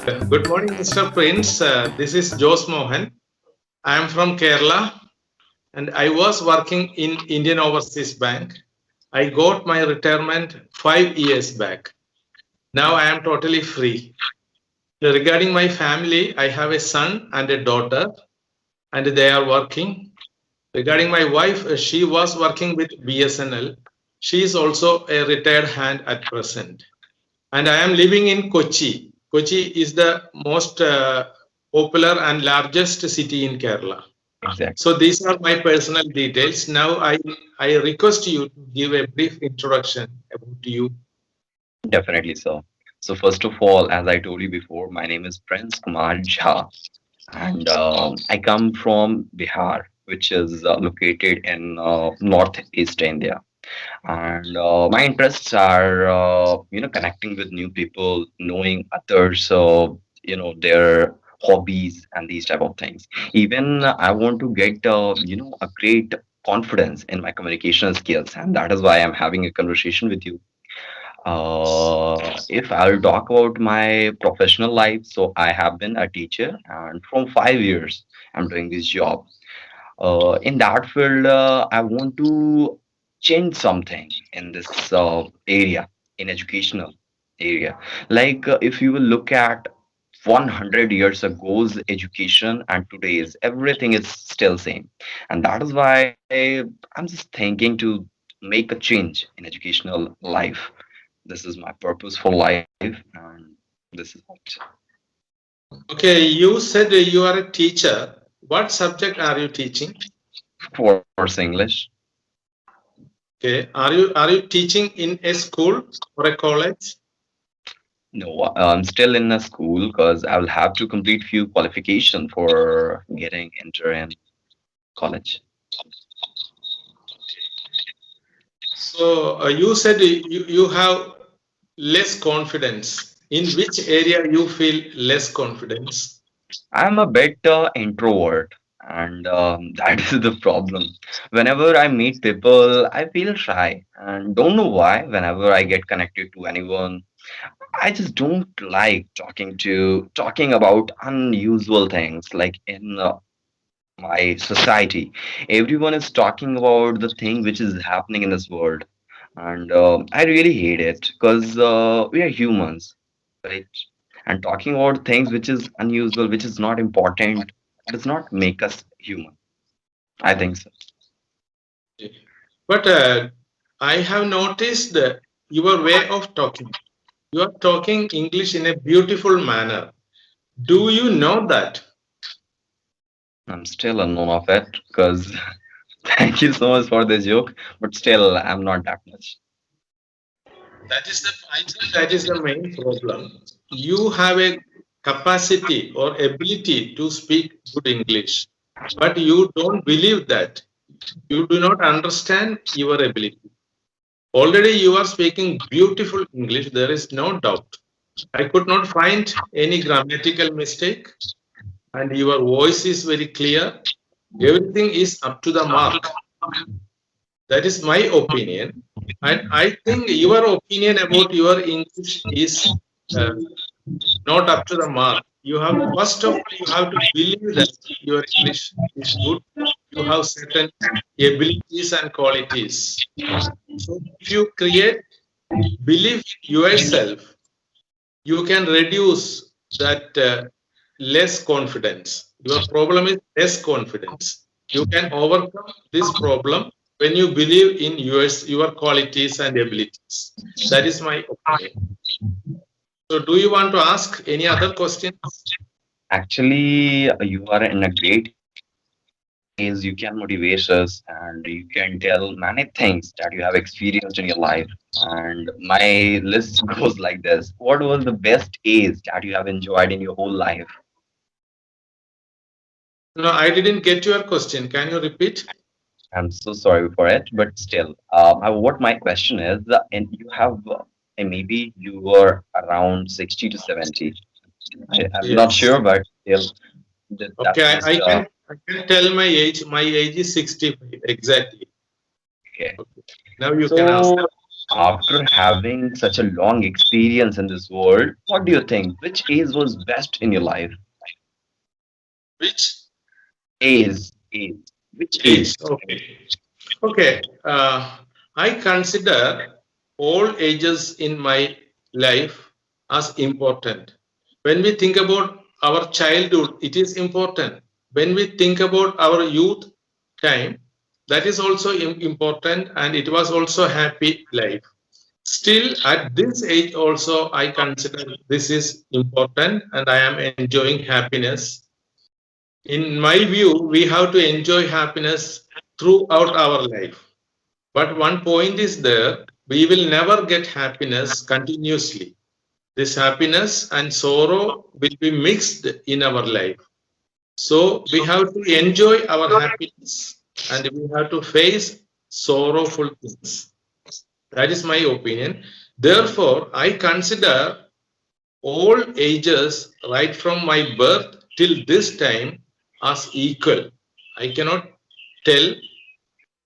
Good morning, Mr. Prince. This is Jose Mohan. I am from Kerala and I was working in Indian Overseas Bank. I got my retirement 5 years back. Now I am totally free. Regarding my family, I have a son and a daughter and they are working. Regarding my wife, she was working with BSNL. She is also a retired hand at present. And I am living in Kochi. Kochi is the most popular and largest city in Kerala. So Exactly. these are my personal details. Now I request you to give a brief introduction about you. Definitely, sir. So first of all, as I told you before, my name is Prince Kumar Jha, and I come from Bihar, which is located in northeast India. And my interests are, connecting with new people, knowing others, their hobbies and these type of things. Even I want to get, a great confidence in my communication skills, and that is why I'm having a conversation with you. If I'll talk about my professional life, so I have been a teacher, and from 5 years, I'm doing this job. In that field, I want to change something in this area, in educational area. Like if you will look at 100 years ago's education and today's, everything is still same, and that is why I'm just thinking to make a change in educational life. This is my purpose for life, and this is what. Okay, you said you are a teacher. What subject are you teaching? Of course, English. Okay, are you teaching in a school or a college? No, I'm still in a school because I will have to complete few qualification for getting enter in college. So you said you have less confidence. In which area you feel less confidence? I'm a bit introvert, and that is the problem. Whenever I meet people, I feel shy, and don't know why. Whenever I get connected to anyone, I just don't like talking about unusual things like in my society. Everyone is talking about the thing which is happening in this world, and I really hate it because we are humans, right? And talking about things which is unusual, which is not important, does not make us human. I think so. But I have noticed your way of talking. You are talking English in a beautiful manner. Do you know that? I'm still unknown of it because thank you so much for this joke, but still I'm not that much. I think that is the main problem. You have a capacity or ability to speak good English, but you don't believe that. You do not understand your ability. Already you are speaking beautiful English, there is no doubt. I could not find any grammatical mistake, and your voice is very clear. Everything is up to the mark. That is my opinion. And I think your opinion about your English is uh, not up to the mark. You have first of all you have to believe that your English is good. You have certain abilities and qualities. So if you create belief yourself, you can reduce that less confidence. Your problem is less confidence. You can overcome this problem when you believe in your qualities and abilities. That is my opinion. So, do you want to ask any other questions? Actually, you are in a great ways you can motivate us and you can tell many things that you have experienced in your life. And my list goes like this. What was the best age that you have enjoyed in your whole life? No, I didn't get your question. Can you repeat? I'm so sorry for it, but still, what my question is, and you have, maybe you were around 60 to 70. I'm not Yes. sure, but still, Okay, that's just I can tell my age. My age is 65 exactly. okay. Okay. Now you can So ask. After having such a long experience in this world, what do you think? Which age was best in your life? Which Age. Which age? age? Okay. Okay. I consider all ages in my life as important. When we think about our childhood, it is important. When we think about our youth time, that is also important, and it was also happy life. Still, at this age, also, I consider this is important, and I am enjoying happiness. In my view, we have to enjoy happiness throughout our life. But one point is there, we will never get happiness continuously. This happiness and sorrow will be mixed in our life. So we have to enjoy our happiness and we have to face sorrowful things. That is my opinion. Therefore, I consider all ages right from my birth till this time as equal. I cannot tell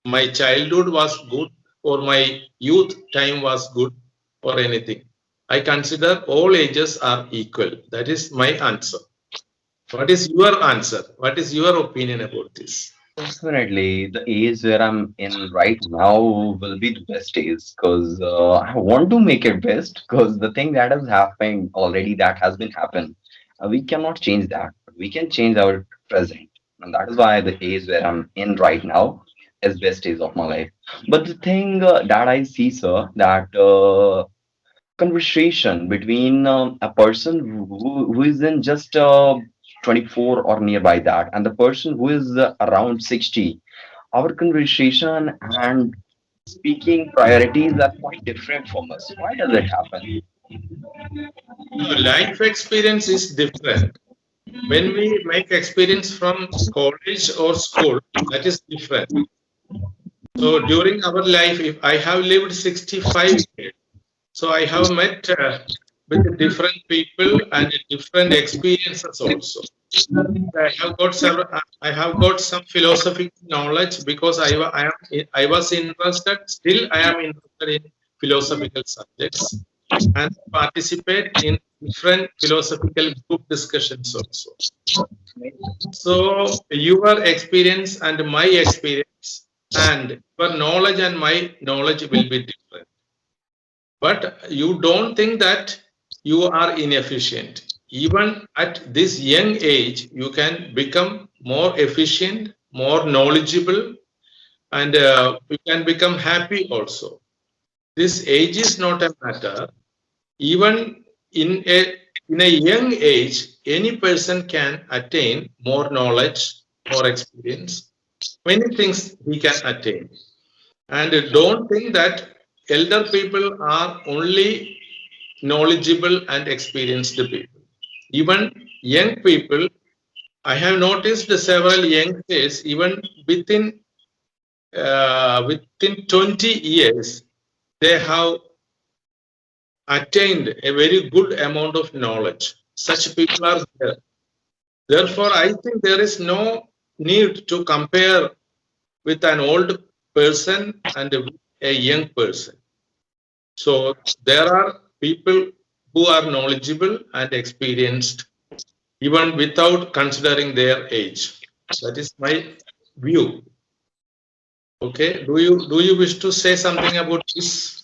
my childhood was good or my youth time was good or anything. I consider all ages are equal. That is my answer. What is your answer? What is your opinion about this? Definitely, the age where I'm in right now will be the best age because I want to make it best because the thing that has happened already that has been happened. We cannot change that, but we can change our present, and that is why the age where I'm in right now is best age of my life. But the thing that I see, sir, that conversation between a person who is in just 24 or nearby that and the person who is around 60, our conversation and speaking priorities are quite different from us. Why does it happen? Life experience is different. When we make experience from college or school, that is different. So during our life, if I have lived 65 years, so I have met with different people and different experiences also. I have got several. I have got some philosophical knowledge because I was interested. Still, I am interested in philosophical subjects and participate in different philosophical group discussions also. So your experience and my experience and your knowledge and my knowledge will be different. But you don't think that you are inefficient. Even at this young age, you can become more efficient, more knowledgeable, and you can become happy also. This age is not a matter. Even in a young age, any person can attain more knowledge, more experience. Many things he can attain. And don't think that elder people are only knowledgeable and experienced people. Even young people, I have noticed several youngsters, even within 20 years, they have attained a very good amount of knowledge. Such people are there. Therefore, I think there is no need to compare with an old person and a young person. So there are people who are knowledgeable and experienced even without considering their age. That is my view. Okay. Do you wish to say something about this?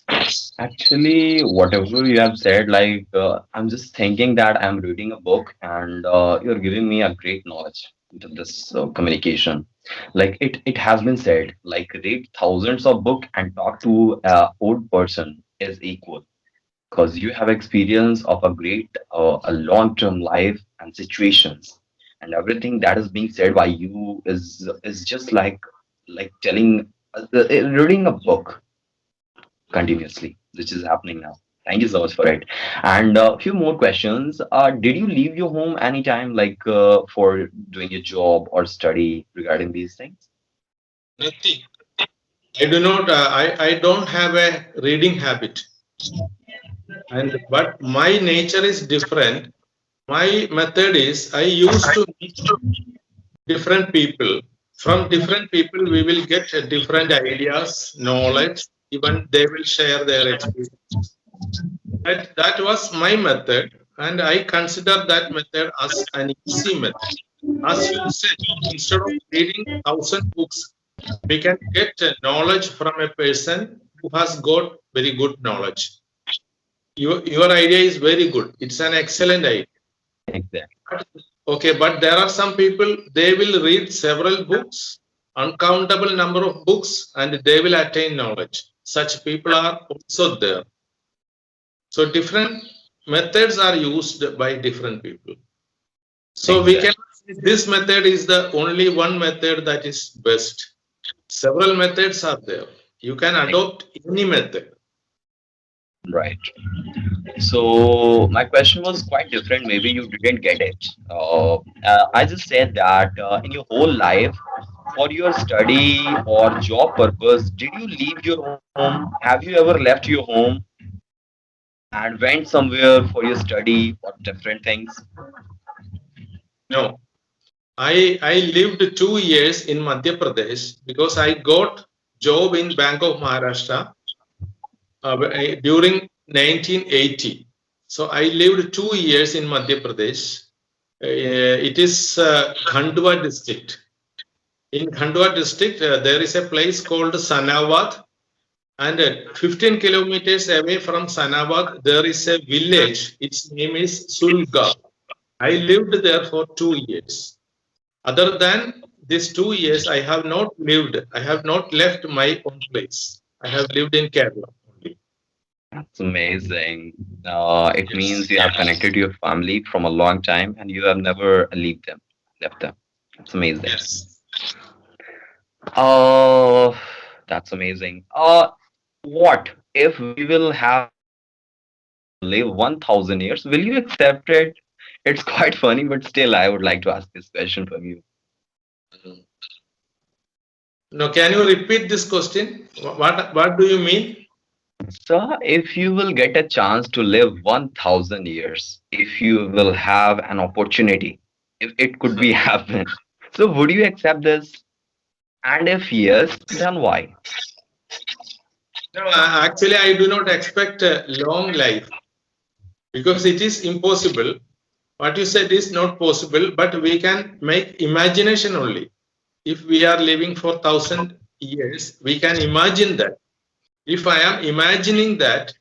Actually, whatever you have said, like I'm just thinking that I'm reading a book and you're giving me a great knowledge into this communication. Like it has been said, like read thousands of book and talk to a old person is equal because you have experience of a great a long-term life and situations, and everything that is being said by you is just like telling reading a book continuously, which is happening now. Thank you so much for it. And a few more questions. Did you leave your home anytime, like for doing your job or study regarding these things? Nothing. I do not. I don't have a reading habit, and but my nature is different. My method is I used to meet different people. From different people, we will get different ideas, knowledge. even they will share their experience. That was my method, and I consider that method as an easy method. As you said, instead of reading 1,000 books, we can get knowledge from a person who has got very good knowledge. Your idea is very good. It's an excellent idea. Exactly. Okay, but there are some people, they will read several books, uncountable number of books, and they will attain knowledge. Such people are also there. So different methods are used by different people. So we can say this method is the only one method that is best. Several methods are there. You can adopt any method. Right. So my question was quite different. Maybe you didn't get it. I just said that in your whole life, for your study or job purpose, did you leave your home? Have you ever left your home and went somewhere for your study or different things? No. I lived 2 years in Madhya Pradesh because I got job in Bank of Maharashtra during 1980. So I lived 2 years in Madhya Pradesh. It is Khandwa district. In Khandwa district, there is a place called Sanawad, and 15 kilometers away from Sanawad, there is a village. Its name is Sulga. I lived there for 2 years. Other than these 2 years, I have not left my own place. I have lived in Kerala only. That's amazing. It means you have connected to your family from a long time and you have never left them. That's amazing. Yes. Uh, that's amazing. What if we will have live 1,000 years? Will you accept it? It's quite funny, but still, I would like to ask this question from you. No, can you repeat this question? What do you mean? So, if you will get a chance to live 1,000 years, if you will have an opportunity, if it could be happen, so would you accept this? And if yes, then why? No, actually, I do not expect a long life because it is impossible. What you said is not possible, but we can make imagination only. If we are living for 1,000 years, we can imagine that. If I am imagining that,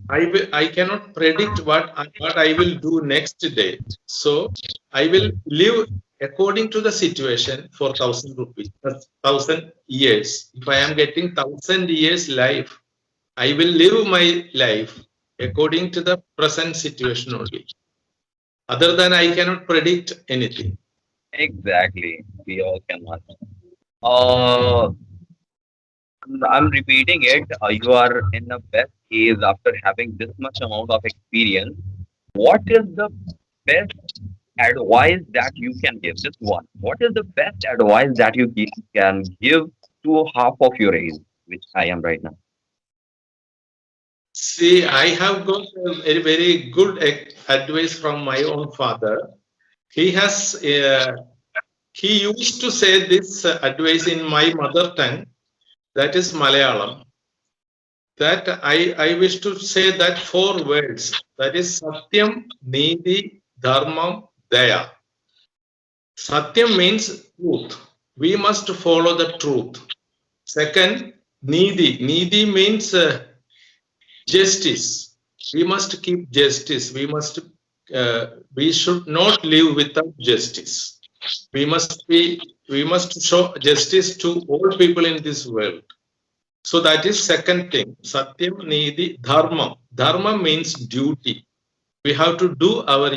I cannot predict what I will do next day. So I will live according to the situation for 1,000 rupees, 1,000 years. If I am getting 1,000 years life, I will live my life according to the present situation only. Other than I cannot predict anything. Exactly. We all cannot. Uh, I'm repeating it. You are in the best case after having this much amount of experience. What is the best advice that you can give? Just one. What is the best advice that can give to half of your age, which I am right now? See, I have got a very good advice from my own father. He has he used to say this advice in my mother tongue, that is Malayalam. That I wish to say that 4 words. That is Satyam, Nidhi, Dharmam, Daya. Satyam means truth. We must follow the truth. Second, Nidhi. Nidhi means justice. We must keep justice. We should not live without justice. We must show justice to all people in this world. So that is second thing. Satyam, Nidhi, Dharma. Dharma means duty. We have to do our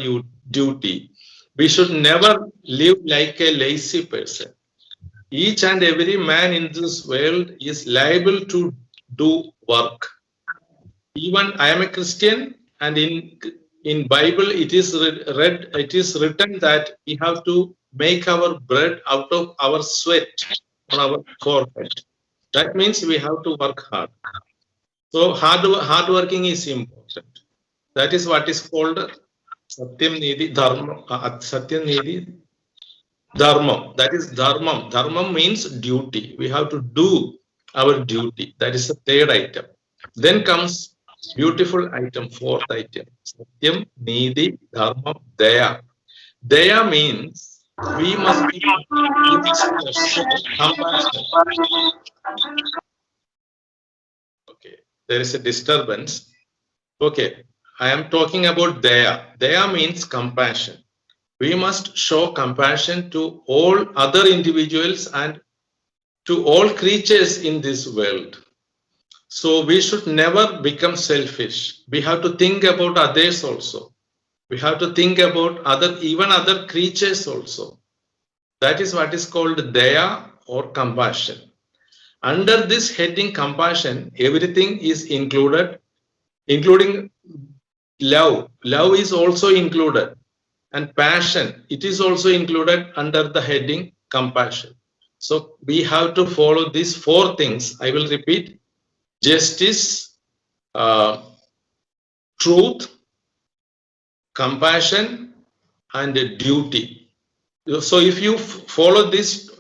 duty. We should never live like a lazy person. Each and every man in this world is liable to do work. Even I am a Christian, and in Bible it is written that we have to make our bread out of our sweat on our forehead. That means we have to work hard. So hard working is important. That is what is called Satyam Nidhi Dharma. Satyam Nidhi Dharma. That is Dharmam. Dharmam means duty. We have to do our duty. That is the third item. Then comes beautiful item, fourth item. Satyam, Needi, Dharma, Daya. Daya means we must be, we must show compassion. Okay, there is a disturbance. Okay, I am talking about Daya. Daya means compassion. We must show compassion to all other individuals and to all creatures in this world. So we should never become selfish. We have to think about others also. We have to think about even other creatures also. That is what is called daya or compassion. Under this heading compassion, everything is included, including love. Love is also included, and passion, it is also included under the heading compassion. So we have to follow these four things. I will repeat: justice, uh, truth, compassion, and duty. So if you follow these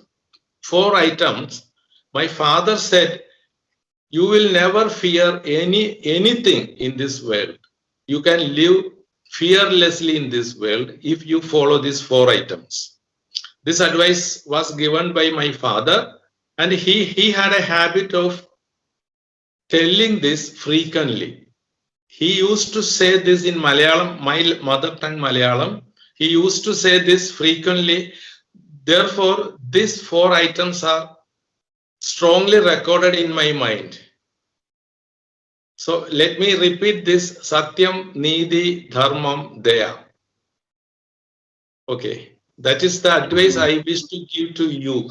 four items, my father said, you will never fear anything in this world. You can live fearlessly in this world if you follow these four items. This advice was given by my father, and he had a habit of telling this frequently. He used to say this in Malayalam, my mother tongue Malayalam. He used to say this frequently. Therefore, these four items are strongly recorded in my mind. So let me repeat this: Satyam, Needi, Dharmam, Daya. Okay, that is the advice I wish to give to you.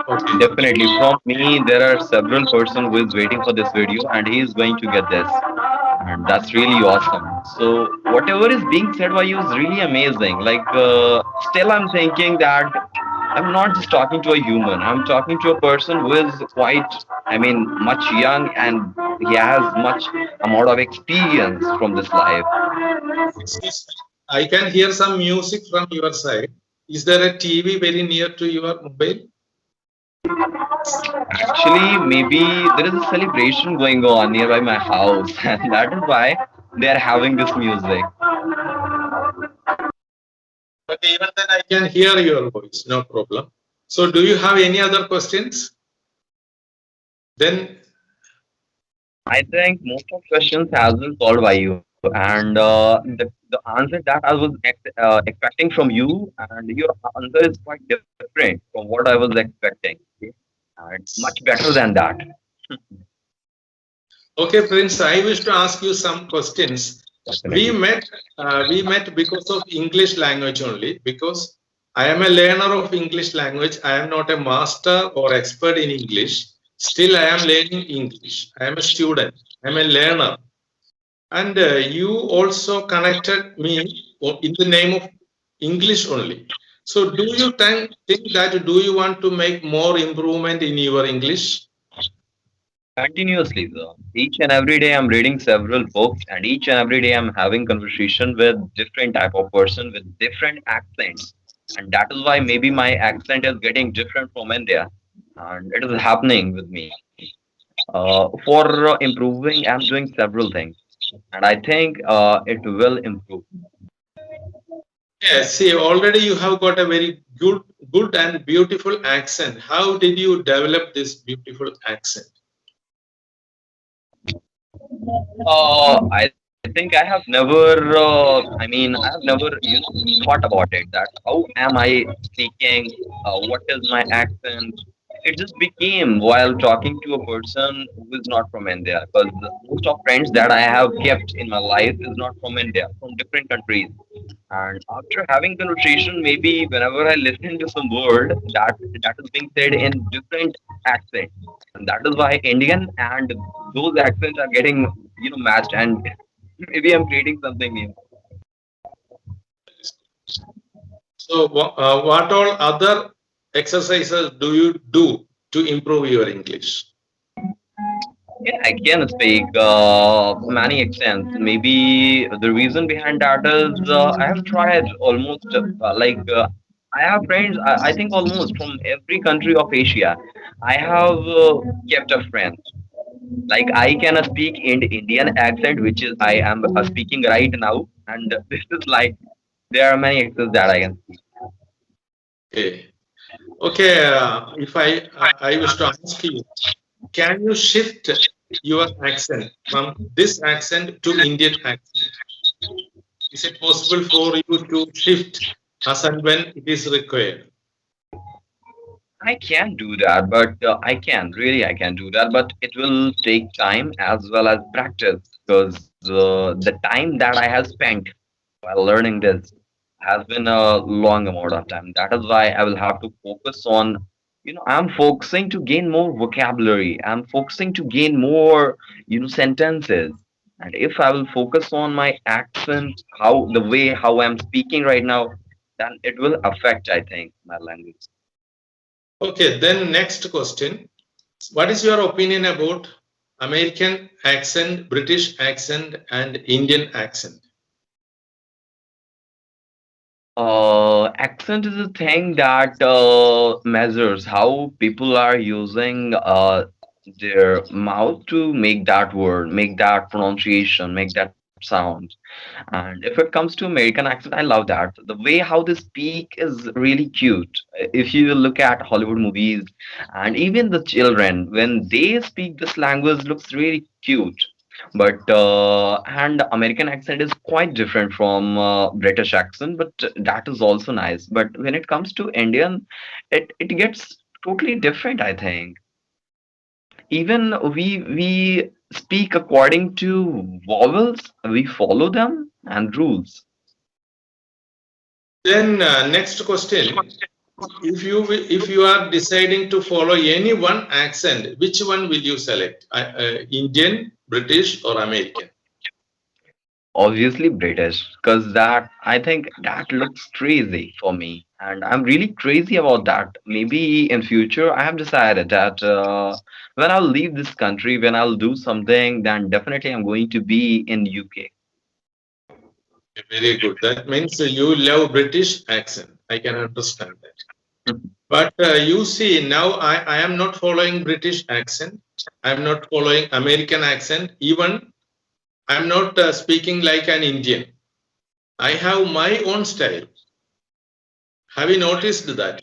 Okay. Definitely. From me, there are several person who is waiting for this video and he is going to get this. And that's really awesome. So whatever is being said by you is really amazing. Like, still I'm thinking that I'm not just talking to a human. I'm talking to a person who is quite, I mean, much young and he has much amount of experience from this life. Excuse me. I can hear some music from your side. Is there a TV very near to your mobile? Actually, maybe there is a celebration going on nearby my house, and that is why they are having this music. But even then, I can hear your voice, no problem. So, do you have any other questions? Then, I think most of questions has been solved by you, and the answer that I was expecting from you, and your answer is quite different from what I was expecting. Okay? And much better than that. okay, Prince, I wish to ask you some questions. We Definitely. met, we met because of English language only. Because I am a learner of English language. I am not a master or expert in English. Still, I am learning English. I am a student. I am a learner. And you also connected me in the name of English only. So do you think that do you want to make more improvement in your English? Continuously, though. Each and every day I'm reading several books, and each and every day I'm having conversation with different type of person with different accents, and that is why maybe my accent is getting different from India, and it is happening with me. For improving, I'm doing several things, and I think it will improve. Yes, see, already you have got a very good and beautiful accent. How did you develop this beautiful accent? I think I have never. I mean, I have never, thought about it. That how am I speaking? What is my accent? It just became while talking to a person who is not from India. Because most of friends that I have kept in my life is not from India, from different countries. And after having conversation, maybe whenever I listen to some word that is being said in different accents, and that is why Indian and those accents are getting matched, and maybe I'm creating something new. So, what all other exercises do you do to improve your English? Yeah, I can speak many accents. Maybe the reason behind that is I have tried almost I have friends, I think almost from every country of Asia. I have kept a friend. Like I can speak in Indian accent, which is I am speaking right now, and this is like there are many accents that I can speak. Okay. Okay. If I wish to ask you, can you shift your accent from this accent to Indian accent? Is it possible for you to shift as and when it is required? I can do that, but I can really I can do that, but it will take time as well as practice because the time that I have spent while learning this has been a long amount of time. That is why I will have to focus on, I'm focusing to gain more vocabulary. I'm focusing to gain more, sentences. And if I will focus on my accent, how the way how I'm speaking right now, then it will affect, I think, my language. Okay. Then next question. What is your opinion about American accent, British accent, and Indian accent? Accent is a thing that measures how people are using their mouth to make that word, make that pronunciation, make that sound. And if it comes to American accent, I love that. The way how they speak is really cute. If you look at Hollywood movies and even the children, when they speak this language, looks really cute. But and American accent is quite different from British accent, but that is also nice. But when it comes to Indian, it gets totally different, I think. Even we speak according to vowels, we follow them and rules. Then next question. If you are deciding to follow any one accent, which one will you select? Indian, British, or American? Obviously British, because that I think that looks crazy for me, and I'm really crazy about that. Maybe in future I have decided that when I'll leave this country, when I'll do something, then definitely I'm going to be in UK. Very good. That means you love British accent. I can understand that. But you see, now I am not following British accent. I am not following American accent. Even I am not speaking like an Indian. I have my own style. Have you noticed that?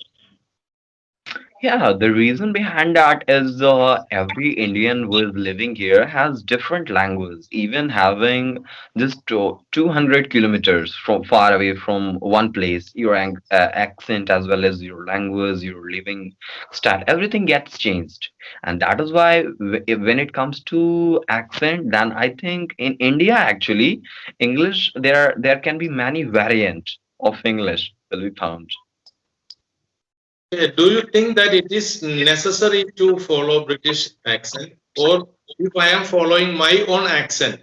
Yeah, the reason behind that is every Indian who is living here has different language. Even having just 200 kilometers from far away from one place, your accent as well as your language, your living style, everything gets changed. And that is why when it comes to accent, then I think in India actually, English there can be many variant of English will be found. Do you think that it is necessary to follow British accent, or if I am following my own accent?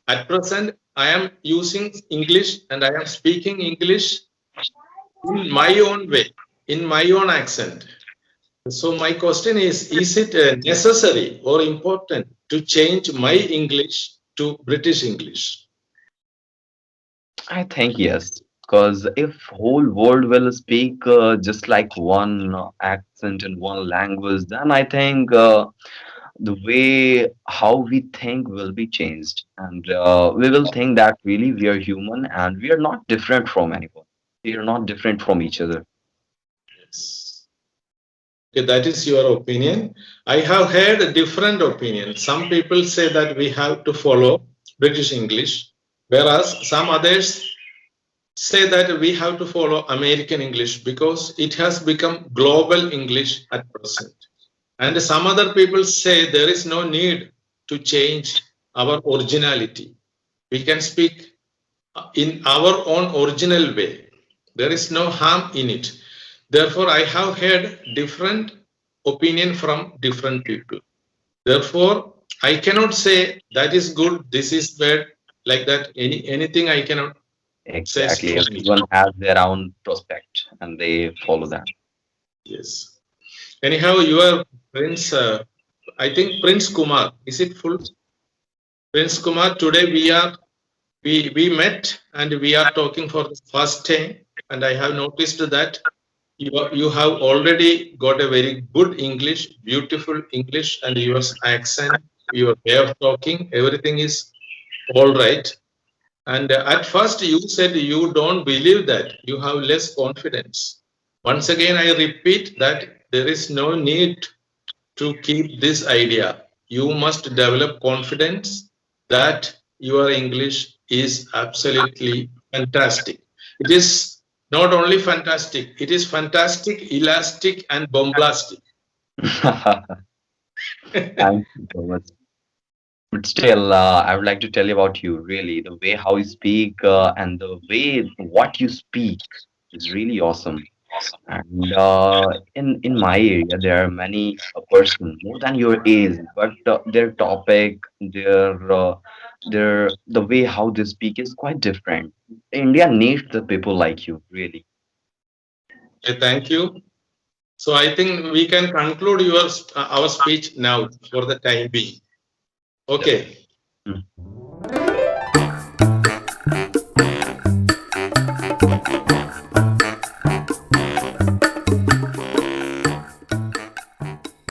At present, I am using English and I am speaking English in my own way, in my own accent. So my question is it necessary or important to change my English to British English? I think yes, because if whole world will speak just like one accent and one language, then I think the way how we think will be changed, and we will think that really we are human and we are not different from anyone. We are not different from each other. Yes. Okay, that is your opinion. I have heard a different opinion. Some people say that we have to follow British English, whereas some others say that we have to follow American English because it has become global English at present. And some other people say there is no need to change our originality. We can speak in our own original way. There is no harm in it. Therefore, I have heard different opinion from different people. Therefore, I cannot say that is good, this is bad, like that. Anything I cannot say Exactly. strongly. Everyone has their own prospect and they follow that. Yes. Anyhow, your Prince, I think Prince Kumar, is it full? Prince Kumar, today we met and we are talking for the first time, and I have noticed that you have already got a very good English, beautiful English, and your accent, your way of talking, everything is all right. And at first you said you don't believe that, you have less confidence. Once again, I repeat that there is no need to keep this idea. You must develop confidence that your English is absolutely fantastic. It is not only fantastic, it is fantastic, elastic, and bombastic. Thank you so much. But still, I would like to tell you about you. Really, the way how you speak and the way what you speak is really awesome. And in my area, there are many a person more than your age, but their topic, their the way how they speak is quite different. India needs the people like you, really. Okay, thank you. So I think we can conclude our speech now for the time being. Okay. Mm.